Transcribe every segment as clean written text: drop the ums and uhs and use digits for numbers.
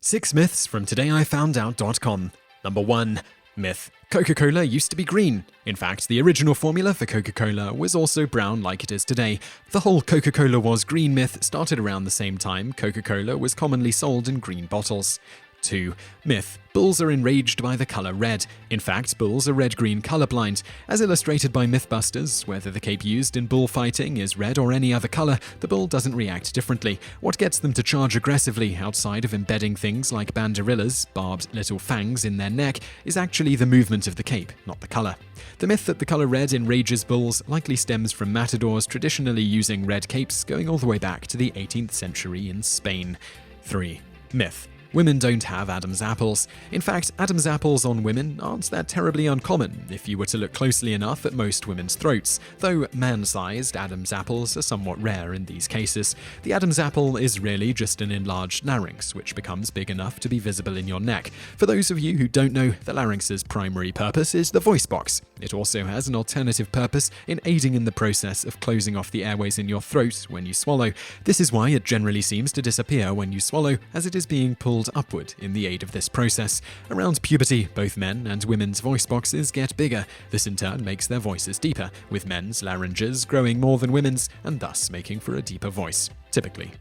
6 myths from TodayIFoundOut.com. Number 1. Myth: Coca-Cola used to be green. In fact, the original formula for Coca-Cola was also brown like it is today. The whole Coca-Cola was green myth started around the same time Coca-Cola was commonly sold in green bottles. 2. Myth: bulls are enraged by the color red. In fact, bulls are red-green colorblind. As illustrated by MythBusters, whether the cape used in bullfighting is red or any other color, the bull doesn't react differently. What gets them to charge aggressively outside of embedding things like banderillas, barbed little fangs in their neck, is actually the movement of the cape, not the color. The myth that the color red enrages bulls likely stems from matadors traditionally using red capes going all the way back to the 18th century in Spain. 3. Myth: women don't have Adam's apples. In fact, Adam's apples on women aren't that terribly uncommon if you were to look closely enough at most women's throats, though man-sized Adam's apples are somewhat rare in these cases. The Adam's apple is really just an enlarged larynx, which becomes big enough to be visible in your neck. For those of you who don't know, the larynx's primary purpose is the voice box. It also has an alternative purpose in aiding in the process of closing off the airways in your throat when you swallow. This is why it generally seems to disappear when you swallow, as it is being pulled upward in the aid of this process. Around puberty, both men and women's voice boxes get bigger. This in turn makes their voices deeper, with men's larynges growing more than women's and thus making for a deeper voice, typically.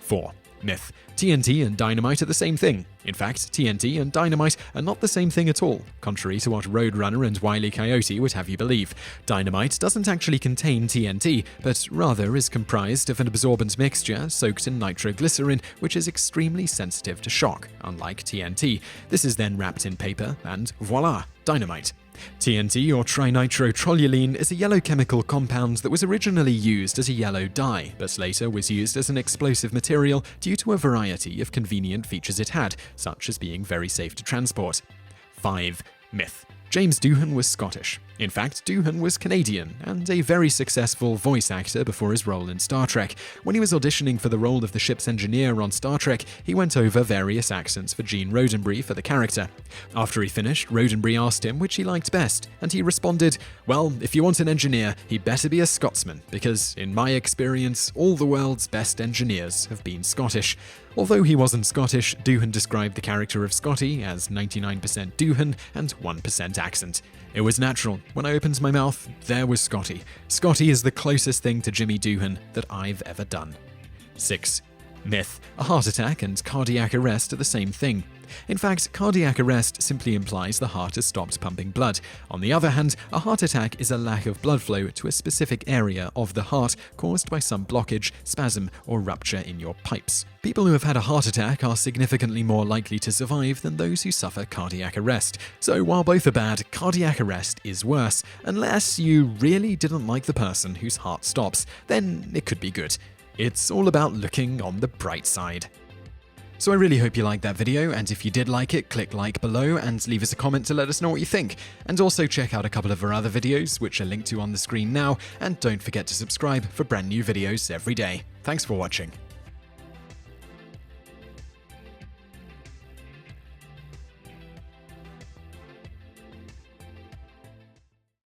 4. Myth: TNT and Dynamite are the same thing. In fact, TNT and Dynamite are not the same thing at all, contrary to what Roadrunner and Wile E. Coyote would have you believe. Dynamite doesn't actually contain TNT, but rather is comprised of an absorbent mixture soaked in nitroglycerin, which is extremely sensitive to shock, unlike TNT. This is then wrapped in paper, and voila, dynamite. TNT, or trinitrotoluene, is a yellow chemical compound that was originally used as a yellow dye, but later was used as an explosive material due to a variety of convenient features it had, such as being very safe to transport. 5. Myth: James Doohan was Scottish. In fact, Doohan was Canadian and a very successful voice actor before his role in Star Trek. When he was auditioning for the role of the ship's engineer on Star Trek, he went over various accents for Gene Roddenberry for the character. After he finished, Roddenberry asked him which he liked best, and he responded, "Well, if you want an engineer, he'd better be a Scotsman, because in my experience, all the world's best engineers have been Scottish." Although he wasn't Scottish, Doohan described the character of Scotty as 99% Doohan and 1% accent. It was natural. When I opened my mouth, there was Scotty. Scotty is the closest thing to Jimmy Doohan that I've ever done. 6. Myth: a heart attack and cardiac arrest are the same thing. In fact, cardiac arrest simply implies the heart has stopped pumping blood. On the other hand, a heart attack is a lack of blood flow to a specific area of the heart caused by some blockage, spasm, or rupture in your pipes. People who have had a heart attack are significantly more likely to survive than those who suffer cardiac arrest. So while both are bad, cardiac arrest is worse. Unless you really didn't like the person whose heart stops, then it could be good. It's all about looking on the bright side. So I really hope you liked that video, and if you did like it, click like below and leave us a comment to let us know what you think. And also check out a couple of our other videos, which are linked to on the screen now, and don't forget to subscribe for brand new videos every day. Thanks for watching.